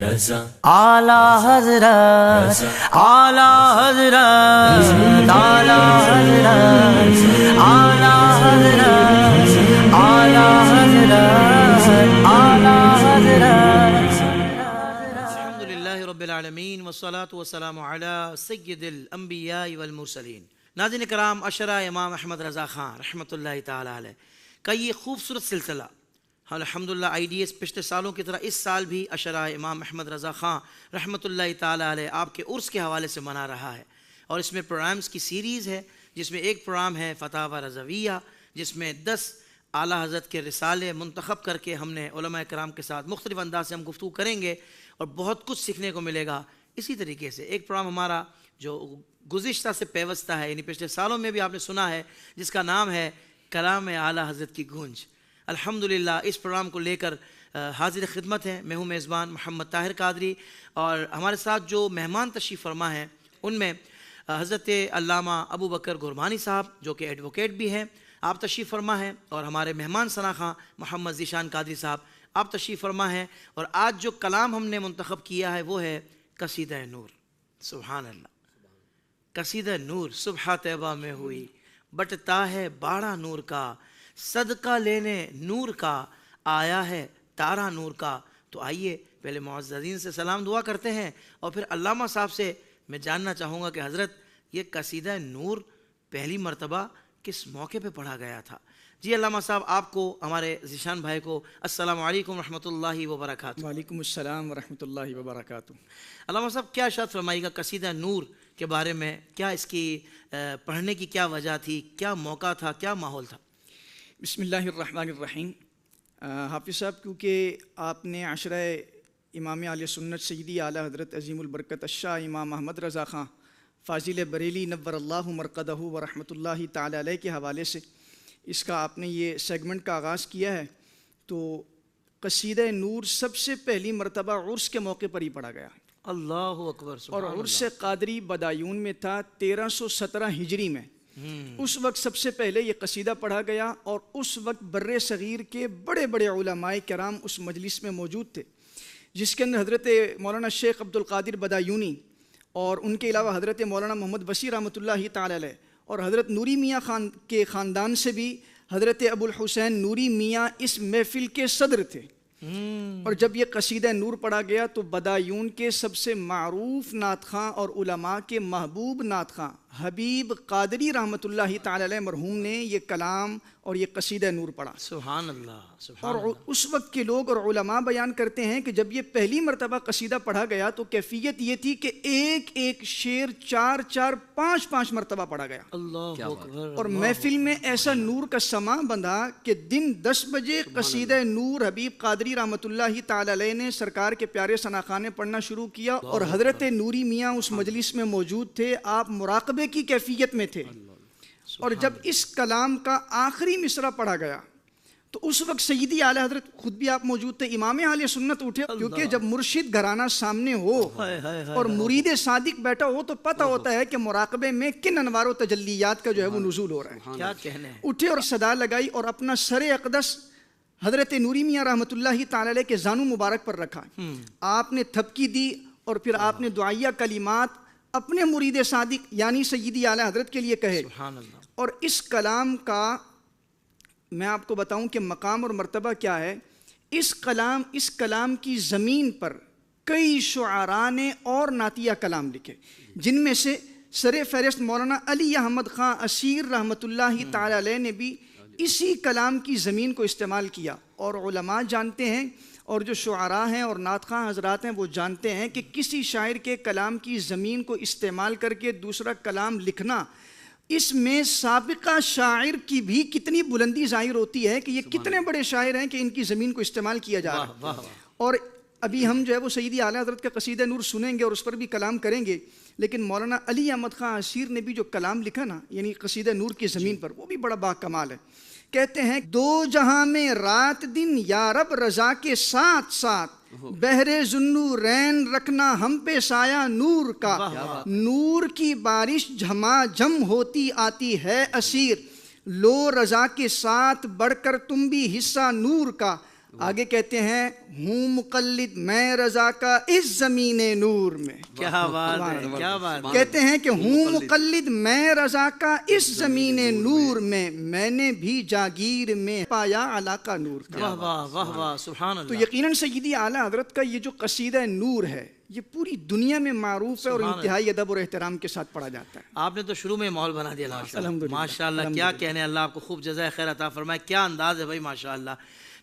اعلی حضرت اعلی حضرت اعلی حضرت اعلی حضرت اعلی حضرت اعلی حضرت الحمد للہ رب العالمین والصلاة والسلام علی سید الانبیاء والمرسلین۔ ناظرین کرام، عشرہ امام احمد رضا خان رحمۃ اللہ تعالی علیہ کا یہ خوبصورت سلسلہ الحمدللہ آئی ڈی ایس پچھلے سالوں کی طرح اس سال بھی عشرہ امام احمد رضا خان رحمۃ اللہ تعالی علیہ آپ کے عرس کے حوالے سے منا رہا ہے، اور اس میں پروگرامز کی سیریز ہے، جس میں ایک پروگرام ہے فتاوی رضویہ، جس میں 10 اعلیٰ حضرت کے رسالے منتخب کر کے ہم نے علماء کرام کے ساتھ مختلف انداز سے ہم گفتگو کریں گے اور بہت کچھ سیکھنے کو ملے گا۔ اسی طریقے سے ایک پروگرام ہمارا جو گزشتہ سے پیوستہ ہے، یعنی پچھلے سالوں میں بھی آپ نے سنا ہے، جس کا نام ہے کلام اعلیٰ حضرت کی گونج۔ الحمدللہ اس پروگرام کو لے کر حاضر خدمت ہیں، میں ہوں میزبان محمد طاہر قادری، اور ہمارے ساتھ جو مہمان تشریف فرما ہیں ان میں حضرت علامہ ابو بکر گوربھانی صاحب جو کہ ایڈوکیٹ بھی ہیں، آپ تشریف فرما ہیں، اور ہمارے مہمان ثنا محمد ذیشان قادری صاحب آپ تشریف فرما ہیں۔ اور آج جو کلام ہم نے منتخب کیا ہے وہ ہے قصیدہ نور۔ سبحان اللہ، قصیدہ نور صبح طیبہ میں ہوئی، بٹتا ہے باڑا نور کا، صدقہ لینے نور کا، آیا ہے تارا نور کا۔ تو آئیے پہلے معززین سے سلام دعا کرتے ہیں، اور پھر علامہ صاحب سے میں جاننا چاہوں گا کہ حضرت یہ قصیدہ نور پہلی مرتبہ کس موقع پہ پڑھا گیا تھا؟ جی علامہ صاحب، آپ کو، ہمارے ذیشان بھائی کو السلام علیکم ورحمۃ اللہ وبرکاتہ۔ وعلیکم السلام ورحمۃ اللہ وبرکاتہ۔ علامہ صاحب کیا ارشاد فرمائیے گا قصیدہ نور کے بارے میں؟ کیا اس کی پڑھنے کی کیا وجہ تھی، کیا موقع تھا، کیا ماحول تھا؟ بسم اللہ الرحمن الرحیم۔ حافظ صاحب، کیونکہ آپ نے عشرہ امام اہل سنت سیدی اعلیٰ حضرت عظیم البرکت الشاہ امام احمد رضا خان فاضل بریلی نور اللہ مرقدہ و رحمۃ اللہ تعالی علیہ کے حوالے سے اس کا آپ نے یہ سیگمنٹ کا آغاز کیا ہے، تو قصیدہ نور سب سے پہلی مرتبہ عرس کے موقع پر ہی پڑھا گیا، اللہ اکبر، سبحان اور عرس قادری بدایون میں تھا 1317 ہجری میں۔ اس وقت سب سے پہلے یہ قصیدہ پڑھا گیا، اور اس وقت بر صغیر کے بڑے بڑے علماء کرام اس مجلس میں موجود تھے، جس کے اندر حضرت مولانا شیخ عبد القادر بدایونی، اور ان کے علاوہ حضرت مولانا محمد وسیع رحمۃ اللہ تعالی علیہ، اور حضرت نوری میاں خان کے خاندان سے بھی حضرت ابو الحسین نوری میاں اس محفل کے صدر تھے۔ اور جب یہ قصیدہ نور پڑھا گیا تو بدایون کے سب سے معروف نعت خواں اور علماء کے محبوب نعت خواں حبیب قادری رحمۃ اللہ تعالی علیہ مرحوم نے یہ کلام اور یہ قصیدہ نور پڑھا۔ سبحان اللہ، سبحان اور اللہ۔ اس وقت کے لوگ اور علماء بیان کرتے ہیں کہ جب یہ پہلی مرتبہ قصیدہ پڑھا گیا تو کیفیت یہ تھی کہ ایک ایک شعر 4 5 مرتبہ پڑھا گیا، اللہ اکبر۔ اور محفل میں ایسا نور کا سماں بندھا کہ دن 10 بجے قصیدہ نور حبیب قادری رحمۃ اللہ تعالی علیہ نے سرکار کے پیارے ثناخانے پڑھنا شروع کیا، اور حضرت نوری میاں اس مجلس میں موجود تھے، آپ مراقبے کی کیفیت میں تھے۔ اور جب اس کلام کا آخری مصرع پڑھا گیا تو اس وقت سیدی اعلیٰ حضرت خود بھی آپ موجود تھے، امام اہل سنت اٹھے، کیونکہ جب مرشد گھرانہ سامنے ہو اور مرید صادق بیٹھا ہو تو پتہ ہوتا ہے کہ مراقبے میں کن انوار و تجلیات کا جو ہے وہ نزول ہو رہا ہے۔ کیا کہنے ہیں۔ اٹھے اور صدا لگائی اور اپنا سر اقدس حضرت نوری میاں رحمۃ اللہ تعالی علیہ کے زانو مبارک پر رکھا، آپ نے تھپکی دی، اور پھر آپ نے دعائیہ کلمات اپنے مرید صادق یعنی سیدی اعلیٰ حضرت کے لیے کہے۔ سبحان اللہ۔ اور اس کلام کا میں آپ کو بتاؤں کہ مقام اور مرتبہ کیا ہے۔ اس کلام کی زمین پر کئی شعراء نے اور نعتیہ کلام لکھے، جن میں سے سر فہرست مولانا علی احمد خان اسیر رحمۃ اللہ تعالی علیہ نے بھی اسی کلام کی زمین کو استعمال کیا۔ اور علماء جانتے ہیں، اور جو شعراء ہیں اور نعت خواں حضرات ہیں وہ جانتے ہیں کہ کسی شاعر کے کلام کی زمین کو استعمال کر کے دوسرا کلام لکھنا، اس میں سابقہ شاعر کی بھی کتنی بلندی ظاہر ہوتی ہے کہ یہ کتنے بڑے شاعر ہیں کہ ان کی زمین کو استعمال کیا جا رہا ہے۔ اور ابھی ہم جو ہے وہ سیدی اعلیٰ حضرت کا قصیدہ نور سنیں گے اور اس پر بھی کلام کریں گے، لیکن مولانا علی احمد خان اسیر نے بھی جو کلام لکھا نا، یعنی قصیدہ نور کی زمین پر، وہ بھی بڑا با کمال ہے۔ کہتے ہیں، دو جہاں میں رات دن یا رب رضا کے ساتھ ساتھ، بحر ذوالنورین رکھنا ہم پہ سایہ نور کا، نور کی بارش جھما جھم ہوتی آتی ہے اسیر، لو رضا کے ساتھ بڑھ کر تم بھی حصہ نور کا، آگے کہتے ہیں ہوں مقلد میں رضا کا اس زمین نور میں. کیا بات ہے، کیا بات ہے. کہتے ہیں کہ ہوں مقلد میں رضا کا اس زمین نور میں نے بھی جاگیر میں پایا علا کا نور کا. واہ واہ واہ واہ، سبحان تو اللہ. یقیناً سیدی اعلیٰ حضرت کا یہ جو قصیدہ نور ہے یہ پوری دنیا میں معروف ہے اور انتہائی ادب اور احترام کے ساتھ پڑھا جاتا ہے. آپ نے تو شروع میں ماحول بنا دیا الحمدللہ. ماشاء اللہ. کیا کہنے، اللہ آپ کو خوب جزائے خیر عطا فرمائے. کیا انداز ہے بھائی، ماشاء اللہ.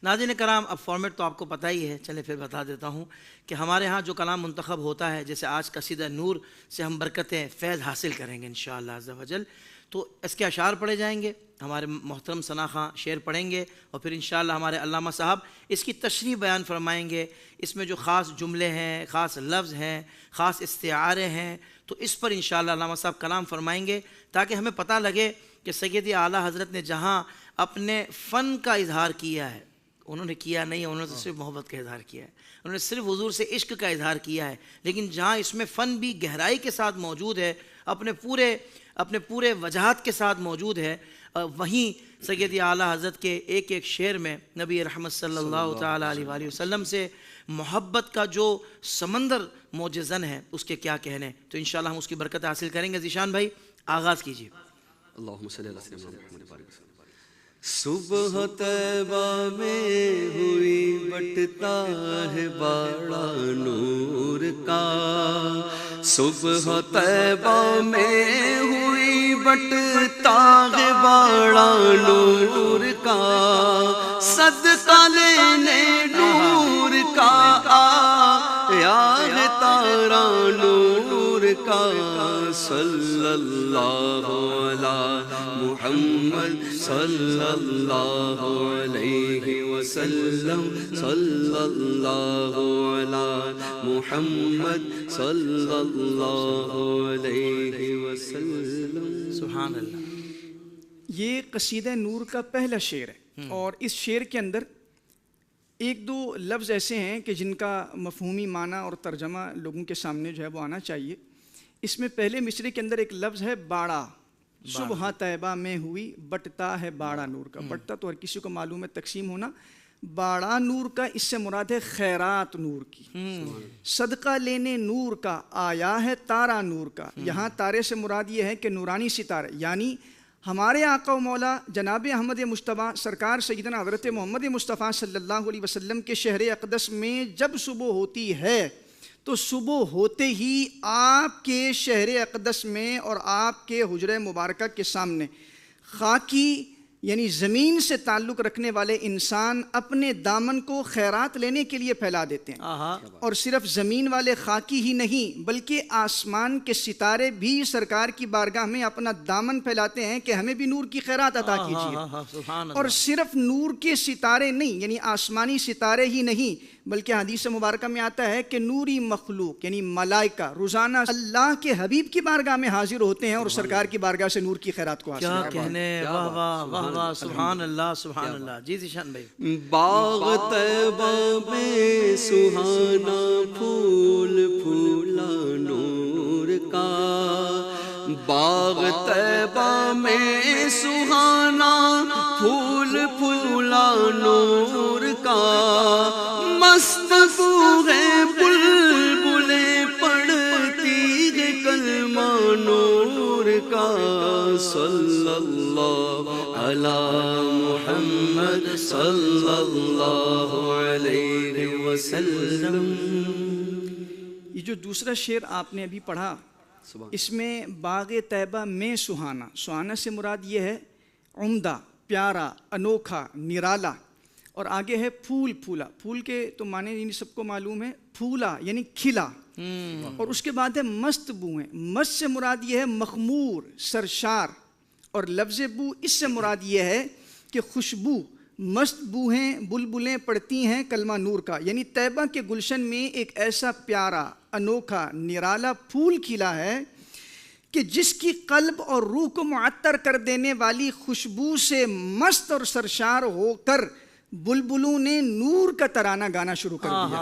ناظرین کرام، اب فارمیٹ تو آپ کو پتہ ہی ہے، چلے پھر بتا دیتا ہوں کہ ہمارے ہاں جو کلام منتخب ہوتا ہے، جیسے آج قصیدہ نور سے ہم برکتیں فیض حاصل کریں گے انشاءاللہ عز و جل. تو اس کے اشعار پڑھے جائیں گے، ہمارے محترم ثنا خاں شعر پڑھیں گے، اور پھر انشاءاللہ ہمارے علامہ صاحب اس کی تشریح بیان فرمائیں گے. اس میں جو خاص جملے ہیں، خاص لفظ ہیں، خاص استعارے ہیں، تو اس پر انشاءاللہ علامہ صاحب کلام فرمائیں گے، تاکہ ہمیں پتہ لگے کہ سیدی اعلیٰ حضرت نے جہاں اپنے فن کا اظہار کیا ہے، انہوں نے کیا نہیں، انہوں نے صرف محبت کا اظہار کیا ہے، انہوں نے صرف حضور سے عشق کا اظہار کیا ہے. لیکن جہاں اس میں فن بھی گہرائی کے ساتھ موجود ہے، اپنے پورے وجہات کے ساتھ موجود ہے، وہیں سیدی اعلیٰ حضرت کے ایک ایک شعر میں نبی رحمت صلی اللہ تعالیٰ علیہ وآلہ وسلم سے محبت کا جو سمندر موجزن ہے، اس کے کیا کہنے. تو انشاءاللہ ہم اس کی برکت حاصل کریں گے. ذیشان بھائی آغاز کیجیے. اللہم صلی اللہ علیہ وسلم. صبح طیبہ میں ہوئی بٹتا ہے باڑا نور کا. صبح طیبہ میں ہوئی بٹتا ہے باڑا نور کا. صدقہ لینے نور کا آیا ہے تارا نور کا. صلی اللہ علی محمد صلی اللہ علیہ وسلم. صلی اللہ علی محمد صلی اللہ علیہ وسلم. سبحان اللہ. یہ قصیدہ نور کا پہلا شعر ہے، اور اس شعر کے اندر ایک دو لفظ ایسے ہیں کہ جن کا مفہومی معنی اور ترجمہ لوگوں کے سامنے جو ہے وہ آنا چاہیے. اس میں پہلے مصرعے کے اندر ایک لفظ ہے باڑا. صبح طیبہ میں ہوئی بٹتا ہے باڑا نور کا. بٹتا تو ہر کسی کو معلوم ہے تقسیم ہونا. باڑا نور کا اس سے مراد ہے خیرات نور کی. صدقہ لینے نور کا آیا ہے تارا نور کا. یہاں تارے سے مراد یہ ہے کہ نورانی ستارے، یعنی ہمارے آقا و مولا جناب احمد مجتبیٰ سرکار سیدنا حضرت محمد مصطفیٰ صلی اللہ علیہ وسلم کے شہر اقدس میں جب صبح ہوتی ہے تو صبح ہوتے ہی آپ کے شہر اقدس میں اور آپ کے حجرہ مبارکہ کے سامنے خاکی یعنی زمین سے تعلق رکھنے والے انسان اپنے دامن کو خیرات لینے کے لیے پھیلا دیتے ہیں. اور صرف زمین والے خاکی ہی نہیں بلکہ آسمان کے ستارے بھی سرکار کی بارگاہ میں اپنا دامن پھیلاتے ہیں کہ ہمیں بھی نور کی خیرات عطا کیجیے. اور صرف نور کے ستارے نہیں، یعنی آسمانی ستارے ہی نہیں، بلکہ حدیث مبارکہ میں آتا ہے کہ نوری مخلوق یعنی ملائکہ روزانہ اللہ کے حبیب کی بارگاہ میں حاضر ہوتے ہیں اور سرکار کی بارگاہ سے نور کی خیرات کو حاصل کرتے ہیں. کیا کہنے، واہ واہ واہ واہ، سبحان اللہ سبحان اللہ. جی ذیشان بھائی. باغ طیبہ میں سہانا پھول پھولا نور کا. باغ طیبہ میں سہانا پھول پھولا نور کا. مست ہے بلبلیں پڑھتی ہے کلمہ نور کا. صلی اللہ علی محمد صلی اللہ علیہ وسلم. یہ جو دوسرا شعر آپ نے ابھی پڑھا، اس میں باغ طیبہ میں سہانا، سہانا سے مراد یہ ہے عمدہ، پیارا، انوکھا، نرالا. اور آگے ہے پھول پھولا. پھول کے تو معنی سب کو معلوم ہے، پھولا یعنی کھلا. اور اس کے بعد ہے مست بوئیں. مست سے مراد یہ ہے مخمور، سرشار. اور لفظ بو اس سے مراد یہ ہے کہ خوشبو. مست بوہیں بلبلیں پڑتی ہیں کلمہ نور کا، یعنی طیبہ کے گلشن میں ایک ایسا پیارا، انوکھا، نرالا پھول کھلا ہے کہ جس کی قلب اور روح کو معطر کر دینے والی خوشبو سے مست اور سرشار ہو کر بلبلوں نے نور کا ترانہ گانا شروع کر دیا،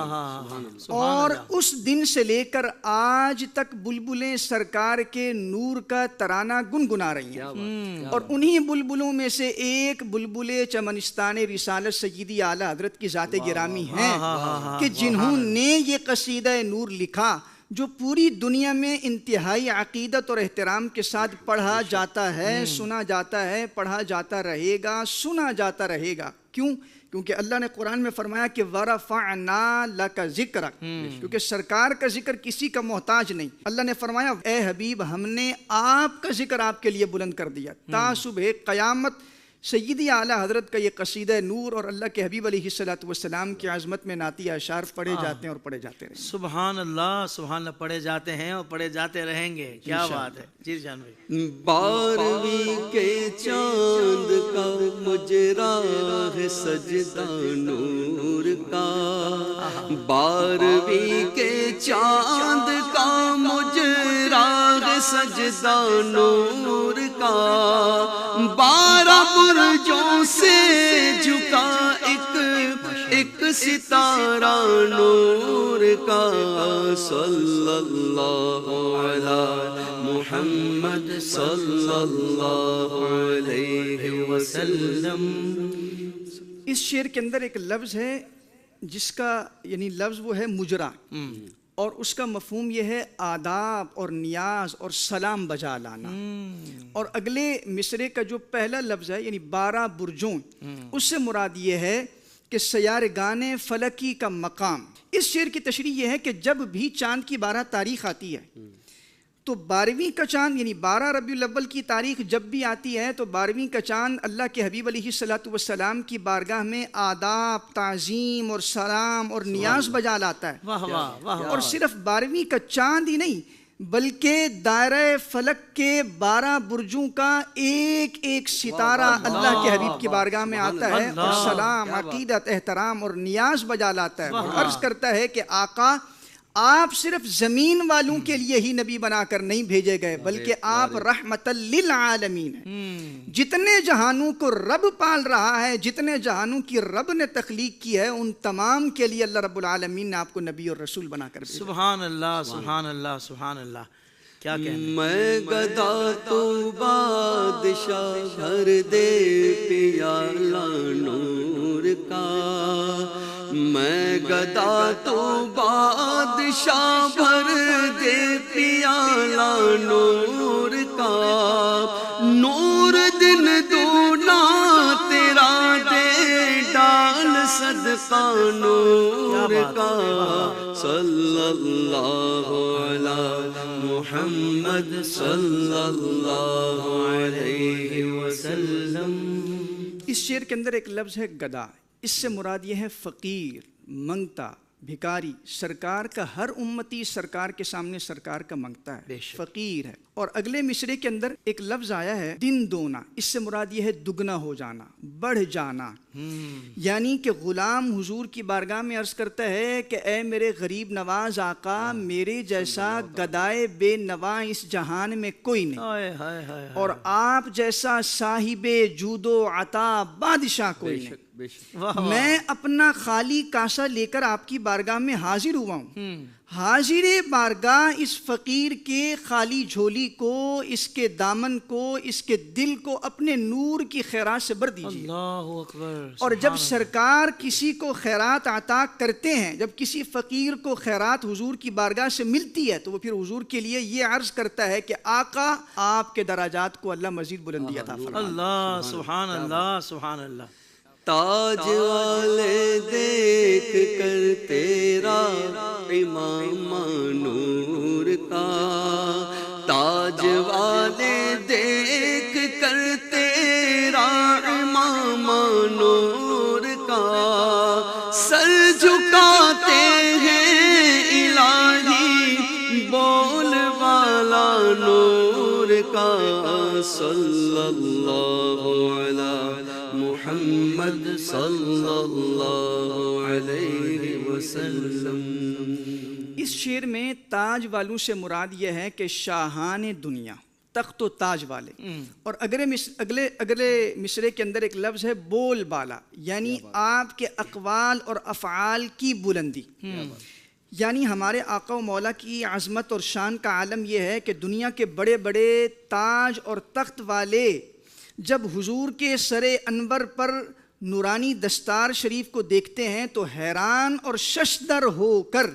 اور اس دن سے لے کر آج تک بلبلیں سرکار کے نور کا ترانہ گنگنا رہی ہیں۔ اور انہی بلبلوں میں سے ایک بلبل چمنستان رسالت سیدی اعلیٰ حضرت کی ذات گرامی ہیں کہ جنہوں نے یہ قصیدہ نور لکھا، جو پوری دنیا میں انتہائی عقیدت اور احترام کے ساتھ پڑھا جاتا ہے، سنا جاتا ہے، پڑھا جاتا رہے گا، سنا جاتا رہے گا۔ کیوں؟ کیونکہ اللہ نے قرآن میں فرمایا کہ وَرَفَعْنَا لَكَ ذِكْرَكَ، کیونکہ سرکار کا ذکر کسی کا محتاج نہیں۔ اللہ نے فرمایا اے حبیب ہم نے آپ کا ذکر آپ کے لیے بلند کر دیا، تا صبح قیامت سیدی اعلیٰ حضرت کا یہ قصیدہ نور اور اللہ کے حبیب علیہ السلام کی عظمت میں نعتیہ اشعار پڑھے جاتے ہیں اور پڑھے جاتے رہیں گے۔ سبحان اللہ، سبحان اللہ، پڑھے جاتے ہیں اور پڑھے جاتے رہیں گے۔ کیا بات ہے جی جان بھائی۔ 12ویں کے چاند کا مجرا ہے سجدہ نور کا، 12ویں کے چاند کا مجرا ہے سجدہ نور کا، 12 برجوں سے جھکا ایک ستارہ نور کا، صلی اللہ علی محمد صلی اللہ علیہ وسلم۔ اس شعر کے اندر ایک لفظ ہے جس کا یعنی لفظ وہ ہے مجرا، اور اس کا مفہوم یہ ہے آداب اور نیاز اور سلام بجا لانا۔ اور اگلے مصرے کا جو پہلا لفظ ہے یعنی 12 برجوں، اس سے مراد یہ ہے کہ سیارگان فلکی کا مقام۔ اس شعر کی تشریح یہ ہے کہ جب بھی چاند کی 12 تاریخ آتی ہے تو 12ویں کا چاند یعنی 12 ربیع الاول کی تاریخ جب بھی آتی ہے تو 12ویں کا چاند اللہ کے حبیب علیہ السلام کی بارگاہ میں آداب، تعظیم اور سلام اور نیاز بجا لاتا ہے۔ واہ واہ واہ۔ اور صرف 12ویں کا چاند ہی نہیں بلکہ دائرہ فلک کے 12 برجوں کا ایک ایک ستارہ اللہ کے حبیب کی بارگاہ میں آتا ہے اور سلام، عقیدت، احترام اور نیاز بجا لاتا ہے۔ اور عرض کرتا ہے کہ آقا آپ صرف زمین والوں کے لیے ہی نبی بنا کر نہیں بھیجے گئے بلکہ آپ رحمت للعالمین ہیں۔ جتنے جہانوں کو رب پال رہا ہے، جتنے جہانوں کی رب نے تخلیق کی ہے، ان تمام کے لیے اللہ رب العالمین نے آپ کو نبی اور رسول بنا کر بھیجا۔ سبحان اللہ، سبحان اللہ، سبحان اللہ۔ کیا کہنا؟ میں گدا تو بادشاہ بھر دے پیالہ نور کا، میں گدا تو بادشاہ بھر دے پیالہ نور کا، نور دن دونا تیرا دے ڈال صدقہ نور کا، صلی اللہ علی محمد صلی اللہ علیہ وسلم۔ اس شعر کے اندر ایک لفظ ہے گدا، اس سے مراد یہ ہے فقیر، منگتا، بھکاری۔ سرکار کا ہر امتی سرکار کے سامنے سرکار کا منگتا ہے، فقیر ہے۔ اور اگلے مصرے کے اندر ایک لفظ آیا ہے دن دونا، اس سے مراد یہ ہے دگنا ہو جانا، بڑھ جانا۔ یعنی کہ غلام حضور کی بارگاہ میں عرض کرتا ہے کہ اے میرے غریب نواز آقا، میرے جیسا گدائے بے نوا اس جہان میں کوئی نہیں، اور آپ جیسا صاحب جود و عطا بادشاہ کوئی نہیں۔ میں اپنا خالی کاسہ لے کر آپ کی بارگاہ میں حاضر ہوا ہوں، حاضر بارگاہ اس فقیر کے خالی جھولی کو، اس کے دامن کو، اس کے دل کو اپنے نور کی خیرات سے بھر دیجیے۔ اللہ اکبر۔ اور جب سرکار کسی کو خیرات عطا کرتے ہیں، جب کسی فقیر کو خیرات حضور کی بارگاہ سے ملتی ہے تو وہ پھر حضور کے لیے یہ عرض کرتا ہے کہ آقا آپ کے درجات کو اللہ مزید بلندی عطا فرمائے۔ اللہ، سبحان اللہ، سبحان اللہ۔ تاج والے دیکھ کر تیرا امام نور کا، تاج والے دیکھ کر تیرا امام نور کا، سر جھکاتے ہیں الہی بول والا نور کا، صلی اللہ علیہ محمد صلی اللہ علیہ وسلم۔ اس شعر میں تاج والوں سے مراد یہ ہے کہ شاہان دنیا، تخت و تاج والے. اور اگلے مصرے کے اندر ایک لفظ ہے بول بالا، یعنی آپ کے اقوال اور افعال کی بلندی. یعنی ہمارے آقا و مولا کی عظمت اور شان کا عالم یہ ہے کہ دنیا کے بڑے بڑے تاج اور تخت والے جب حضور کے سر انور پر نورانی دستار شریف کو دیکھتے ہیں تو حیران اور ششدر ہو کر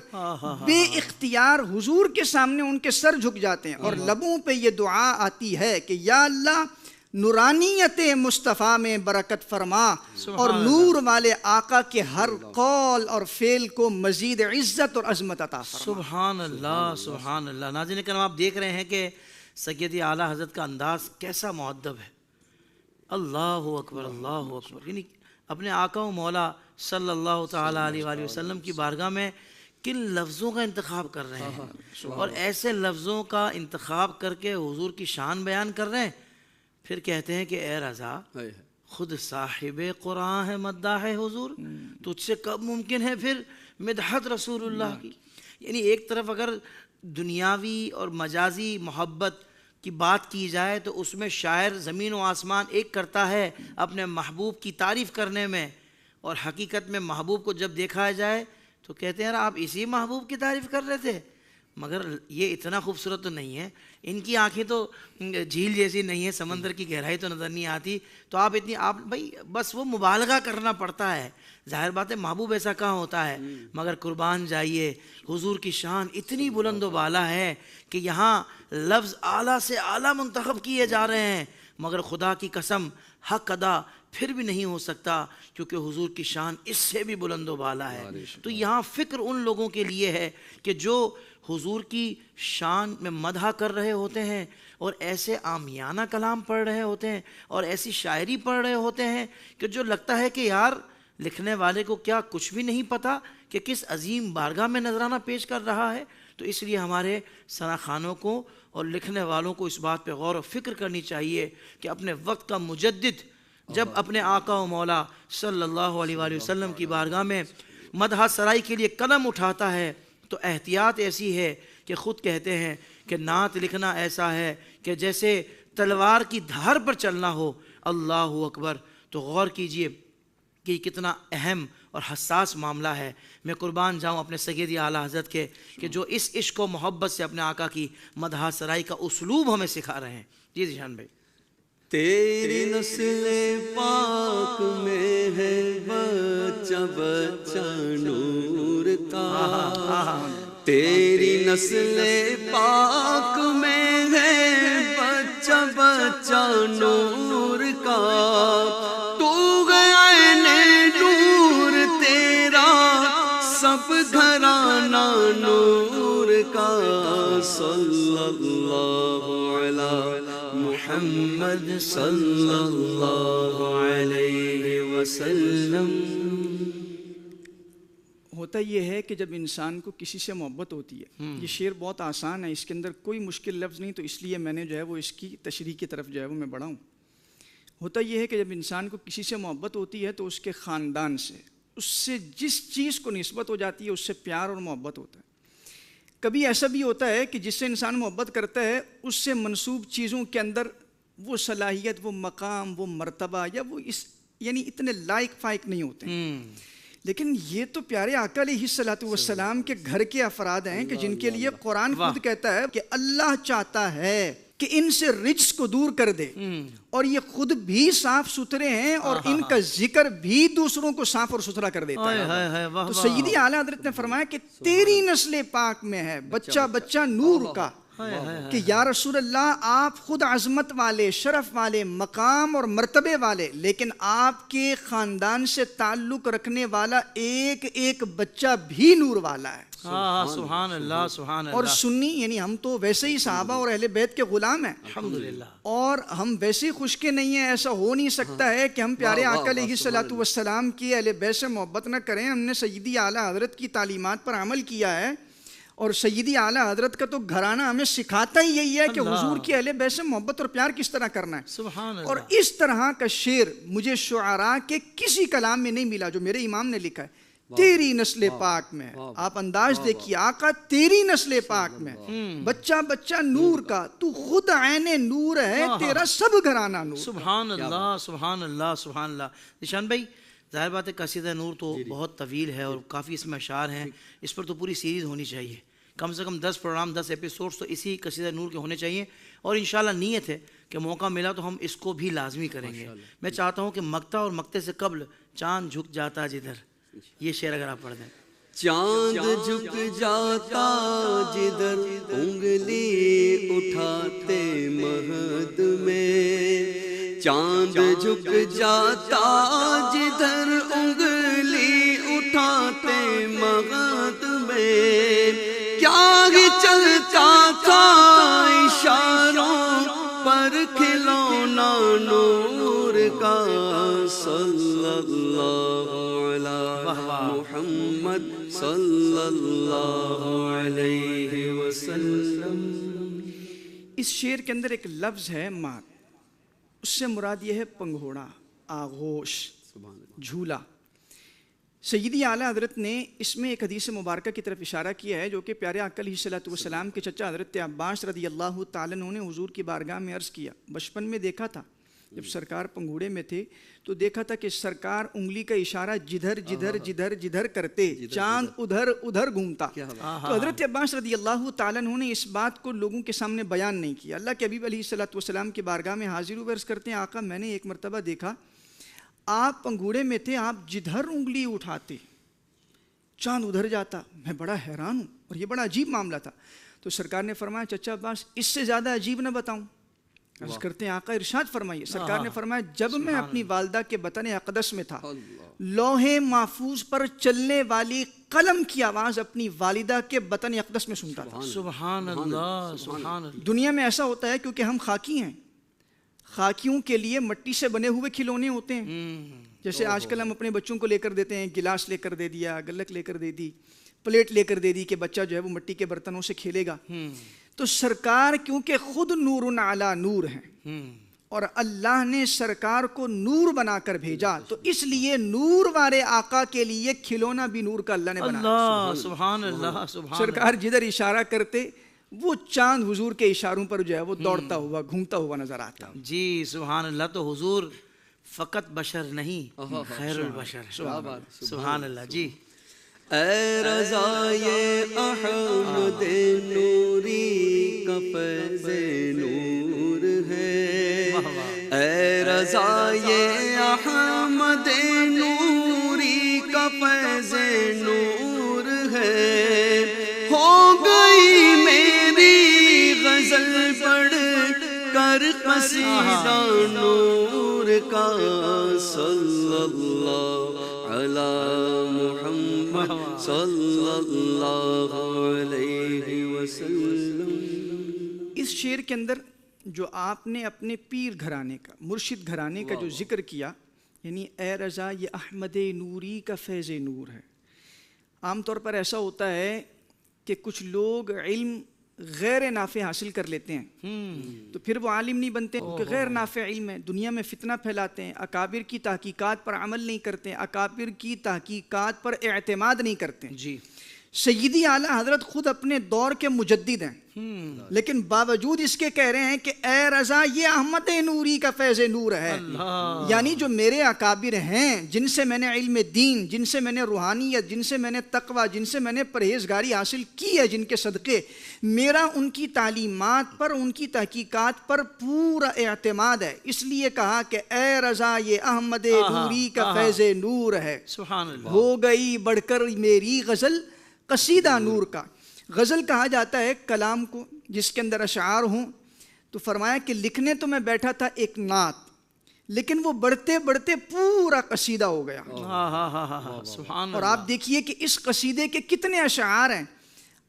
بے اختیار حضور کے سامنے ان کے سر جھک جاتے ہیں، اور لبوں پہ یہ دعا آتی ہے کہ یا اللہ نورانیت مصطفیٰ میں برکت فرما اور نور والے آقا کے ہر قول اور فعل کو مزید عزت اور عظمت عطا فرما. سبحان اللہ سبحان اللہ. ناظرین کرام، آپ دیکھ رہے ہیں کہ سیدی اعلیٰ حضرت کا انداز کیسا مؤدب ہے. اللہ اکبر اللہ اکبر. یعنی اپنے آقا و مولا صلی اللہ تعالیٰ علیہ وآلہ وسلم کی بارگاہ میں کن لفظوں کا انتخاب کر رہے ہیں، اور ایسے لفظوں کا انتخاب کر کے حضور کی شان بیان کر رہے ہیں. پھر کہتے ہیں کہ اے رضا خود صاحب قرآن ہے مداح حضور، تجھ سے کب ممکن ہے پھر مدحت رسول اللہ کی. یعنی ایک طرف اگر دنیاوی اور مجازی محبت کی بات کی جائے تو اس میں شاعر زمین و آسمان ایک کرتا ہے اپنے محبوب کی تعریف کرنے میں، اور حقیقت میں محبوب کو جب دیکھا جائے تو کہتے ہیں آپ اسی محبوب کی تعریف کر رہے تھے. مگر یہ اتنا خوبصورت تو نہیں ہے، ان کی آنکھیں تو جھیل جیسی نہیں ہے، سمندر کی گہرائی تو نظر نہیں آتی، تو آپ بھائی بس وہ مبالغہ کرنا پڑتا ہے. ظاہر بات ہے محبوب ایسا کہاں ہوتا ہے، مگر قربان جائیے حضور کی شان اتنی بلند و بالا ہے کہ یہاں لفظ اعلیٰ سے اعلیٰ منتخب کیے جا رہے ہیں، مگر خدا کی قسم حق ادا پھر بھی نہیں ہو سکتا، کیونکہ حضور کی شان اس سے بھی بلند و بالا ہے. تو یہاں فکر ان لوگوں کے لیے ہے کہ جو حضور کی شان میں مدح کر رہے ہوتے ہیں اور ایسے عامیانہ کلام پڑھ رہے ہوتے ہیں اور ایسی شاعری پڑھ رہے ہوتے ہیں کہ جو لگتا ہے کہ یار لکھنے والے کو کیا کچھ بھی نہیں پتہ کہ کس عظیم بارگاہ میں نذرانہ پیش کر رہا ہے. تو اس لیے ہمارے ثنا خوانوں کو اور لکھنے والوں کو اس بات پہ غور و فکر کرنی چاہیے کہ اپنے وقت کا مجدد جب اپنے آقا و مولا صلی اللہ علیہ وآلہ وسلم کی بارگاہ میں مدح سرائی کے لیے قدم اٹھاتا ہے تو احتیاط ایسی ہے کہ خود کہتے ہیں کہ نعت لکھنا ایسا ہے کہ جیسے تلوار کی دھار پر چلنا ہو. اللہ اکبر. تو غور کیجئے کہ کتنا اہم اور حساس معاملہ ہے. میں قربان جاؤں اپنے سیدی اعلیٰ حضرت کے کہ جو اس عشق و محبت سے اپنے آقا کی مدح سرائی کا اسلوب ہمیں سکھا رہے ہیں. جی ذیشان بھائی. تیری نسل پاک میں ہے بچہ بچہ نور کا، تیری نسل پاک میں ہے بچہ بچہ نور کا، تو عین نور تیرا سب گھرانہ نور کا، صلی اللہ علیہ محمد صلی اللہ علیہ وسلم. ہوتا یہ ہے کہ جب انسان کو کسی سے محبت ہوتی ہے، یہ شعر بہت آسان ہے، اس کے اندر کوئی مشکل لفظ نہیں، تو اس لیے میں نے جو ہے وہ اس کی تشریح کی طرف جو ہے وہ میں بڑھا ہوں. ہوتا یہ ہے کہ جب انسان کو کسی سے محبت ہوتی ہے تو اس کے خاندان سے، اس سے جس چیز کو نسبت ہو جاتی ہے اس سے پیار اور محبت ہوتا ہے. کبھی ایسا بھی ہوتا ہے کہ جس سے انسان محبت کرتا ہے اس سے منسوب چیزوں کے اندر وہ صلاحیت، وہ مقام، وہ مرتبہ یا وہ یعنی اتنے لائق فائق نہیں ہوتے ہیں. لیکن یہ تو پیارے آقا علیہ الصلوۃ والسلام کے گھر کے افراد ہیں کہ جن کے لیے قرآن خود کہتا ہے کہ اللہ چاہتا ہے کہ ان سے رجس کو دور کر دے، اور یہ خود بھی صاف ستھرے ہیں اور ان کا ذکر بھی دوسروں کو صاف اور ستھرا کر دیتا ہے. تو سیدی اعلیٰ حضرت نے فرمایا کہ تیری نسل پاک میں ہے بچہ بچہ نور کا، کہ یا رسول اللہ آپ خود عظمت والے، شرف والے، مقام اور مرتبے والے، لیکن آپ کے خاندان سے تعلق رکھنے والا ایک ایک بچہ بھی نور والا ہے. سبحان اللہ سبحان اللہ. اور سنی یعنی ہم تو ویسے ہی صحابہ اور اہل بیت کے غلام ہیں الحمدللہ، اور ہم ویسے ہی خوش کے نہیں ہیں. ایسا ہو نہیں سکتا ہے کہ ہم پیارے آقا علیہ الصلوۃ والسلام کی اہل بیت سے محبت نہ کریں. ہم نے سیدی اعلیٰ حضرت کی تعلیمات پر عمل کیا ہے، اور سیدی اعلیٰ حضرت کا تو گھرانہ ہمیں سکھاتا ہی یہی ہے کہ حضور کی اہل بیت سے محبت اور پیار کس طرح کرنا ہے. سبحان اللہ. اور اس طرح کا شعر مجھے شعراء کے کسی کلام میں نہیں ملا جو میرے امام نے لکھا ہے. تیری نسل پاک میں. آپ انداز دیکھیے، آقا تیری نسل پاک میں، بچہ بچہ نور کا، تو خود عین نور ہے، تیرا سب گھرانہ نور. سبحان اللہ سبحان اللہ سبحان اللہ. ذیشان بھائی ظاہر بات ہے قصیدہ نور تو بہت طویل ہے اور کافی اس میں اشعار ہیں، اس پر تو پوری سیریز ہونی چاہیے، کم سے کم 10 پروگرام 10 ایپیسوڈز تو اسی قصیدہ نور کے ہونے چاہیے. اور انشاءاللہ نیت ہے کہ موقع ملا تو ہم اس کو بھی لازمی کریں گے. میں چاہتا ہوں کہ مقطع اور مقطع سے قبل چاند جھک جاتا جدھر، یہ شعر اگر آپ پڑھ دیں. چاند جھک جاتا جدھر انگلی اٹھاتے مہد میں، چاند جھک جاتا جدھر انگلی اٹھاتے مہد میں، کیا ہی چلتا تھا اشاروں پر کھلونا نور کا، صلی اللہ علیہ محمد صلی اللہ علیہ وسلم. اس شعر کے اندر ایک لفظ ہے مات، اس سے مراد یہ ہے پنگھوڑا، آغوش، جھولا. سیدی اعلیٰ حضرت نے اس میں ایک حدیث مبارکہ کی طرف اشارہ کیا ہے جو کہ پیارے آقا علیہ الصلوۃ والسلام کے چچا حضرت عباس رضی اللہ تعالیٰ عنہ نے حضور کی بارگاہ میں عرض کیا. بچپن میں دیکھا تھا جب سرکار پنگھوڑے میں تھے تو دیکھا تھا کہ سرکار انگلی کا اشارہ جدھر جدھر جدھر جدھر کرتے چاند ادھر ادھر گھومتا. تو حضرت عباس رضی اللہ تعالیٰ عنہ نے اس بات کو لوگوں کے سامنے بیان نہیں کیا. اللہ کے حبیب علیہ الصلوۃ والسلام کی بارگاہ میں حاضر ہوئے عرض کرتے ہیں آقا میں نے ایک مرتبہ دیکھا آپ پنگھوڑے میں تھے، آپ جدھر انگلی اٹھاتے چاند ادھر جاتا. میں بڑا حیران ہوں اور یہ بڑا عجیب معاملہ تھا. تو سرکار نے فرمایا چچا عباس اس سے زیادہ عجیب نہ بتاؤں؟ عرض کرتے ہیں آقا ارشاد فرمائیے. سرکار نے فرمایا جب میں اپنی والدہ کے بطن اقدس میں تھا، لوح محفوظ پر چلنے والی قلم کی آواز اپنی والدہ کے بطن اقدس میں سنتا تھا. سبحان اللہ سبحان اللہ. دنیا میں ایسا ہوتا ہے کیونکہ ہم خاکی ہیں، خاکیوں کے لیے مٹی سے بنے ہوئے کھلونے ہوتے ہیں. جیسے آج کل ہم اپنے بچوں کو لے کر دیتے ہیں، گلاس لے کر دے دیا، گلک لے کر دے دی، پلیٹ لے کر دے دی کہ بچہ جو ہے وہ مٹی کے برتنوں سے کھیلے گا. تو سرکار کیونکہ خود نور علی نور ہیں اور اللہ نے سرکار کو نور بنا کر بھیجا، تو اس لیے نور والے آقا کے لیے کھلونا بھی نور کا اللہ نے بنایا. اللہ سبحان اللہ سبحان. سرکار جدھر اشارہ کرتے وہ چاند حضور کے اشاروں پر جو ہے وہ دوڑتا ہوا گھومتا ہوا نظر آتا. جی سبحان اللہ. تو حضور فقط بشر نہیں، خیر البشر. سبحان اللہ. جی اے رضائے احمد نوری کا فیض نور ہے، اے رضائے احمد نوری کا فیض نور ہے. ہو گئی میری غزل پڑھ کر قصیدہ نور کا، صلی اللہ علی محمد صلی اللہ علیہ وسلم. اس شعر کے اندر جو آپ نے اپنے پیر گھرانے کا، مرشد گھرانے کا جو ذکر کیا، یعنی اے رضا یہ احمد نوری کا فیض نور ہے. عام طور پر ایسا ہوتا ہے کہ کچھ لوگ علم غیر نافع حاصل کر لیتے ہیں تو پھر وہ عالم نہیں بنتے کیونکہ غیر نافع علم ہے. دنیا میں فتنہ پھیلاتے ہیں، اکابر کی تحقیقات پر عمل نہیں کرتے ہیں، اکابر کی تحقیقات پر اعتماد نہیں کرتے ہیں. جی سیدی اعلیٰ حضرت خود اپنے دور کے مجدد ہیں لیکن باوجود اس کے کہہ رہے ہیں کہ اے رضا یہ احمد نوری کا فیض نور ہے. یعنی جو میرے اکابر ہیں جن سے میں نے علم دین، جن سے میں نے روحانیت، جن سے میں نے تقوی، جن سے میں نے پرہیزگاری حاصل کی ہے، جن کے صدقے میرا ان کی تعلیمات پر، ان کی تحقیقات پر پورا اعتماد ہے. اس لیے کہا کہ اے رضا یہ احمد نوری کا فیض نور ہے. سبحان اللہ. ہو گئی بڑھ کر میری غزل قصیدہ نور کا. غزل کہا جاتا ہے کلام کو جس کے اندر اشعار ہوں. تو فرمایا کہ لکھنے تو میں بیٹھا تھا ایک نعت، لیکن وہ بڑھتے بڑھتے پورا قصیدہ ہو گیا. سبحان. اور آپ دیکھیے کہ اس قصیدے کے کتنے اشعار ہیں.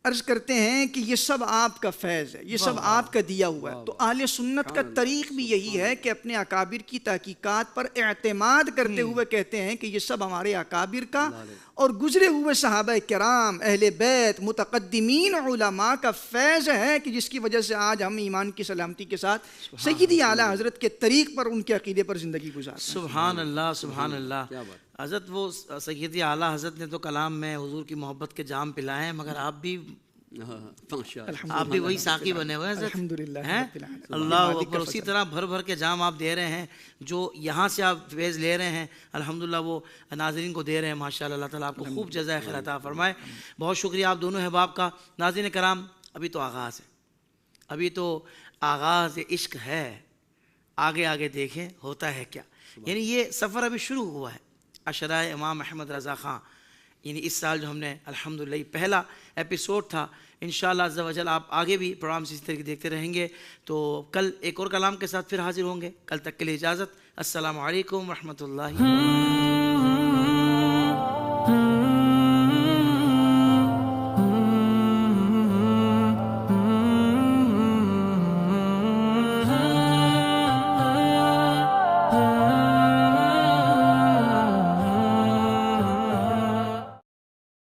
عرض کرتے ہیں کہ یہ سب آپ کا فیض ہے، یہ سب آپ کا دیا ہوا ہے. تو اہل سنت کا طریق بھی یہی ہے کہ اپنے اکابر کی تحقیقات پر اعتماد کرتے ہوئے کہتے ہیں کہ یہ سب ہمارے اکابر کا اور گزرے ہوئے صحابہ کرام، اہل بیت، متقدمین علماء کا فیض ہے کہ جس کی وجہ سے آج ہم ایمان کی سلامتی کے ساتھ سیدی اعلیٰ حضرت کے طریق پر، ان کے عقیدے پر زندگی گزارتے ہیں. سبحان اللہ سبحان اللہ. حضرت وہ سیدی اعلیٰ حضرت نے تو کلام میں حضور کی محبت کے جام پلائے ہیں، مگر آپ بھی آپ بھی وہی ساقی بنے ہوئے ہیں حضرت، الحمدللہ ہیں؟ اللہ اکبر، اسی طرح بھر بھر کے جام آپ دے رہے ہیں، جو یہاں سے آپ فیض لے رہے ہیں الحمدللہ وہ ناظرین کو دے رہے ہیں ماشاءاللہ۔ اللہ تعالیٰ آپ کو خوب جزائے خیر عطا فرمائے۔ بہت شکریہ آپ دونوں احباب کا۔ ناظرین کرام، ابھی تو آغاز ہے، ابھی تو آغاز عشق ہے، آگے آگے دیکھیں ہوتا ہے کیا۔ یعنی یہ سفر ابھی شروع ہوا ہے۔ عشرۂ امام احمد رضا خان، یعنی اس سال جو ہم نے الحمدللہ یہ پہلا ایپیسوڈ تھا، انشاءاللہ عز و جل آپ آگے بھی پروگرام اسی طریقے دیکھتے رہیں گے۔ تو کل ایک اور کلام کے ساتھ پھر حاضر ہوں گے، کل تک کے لیے اجازت، السلام علیکم ورحمۃ اللہ۔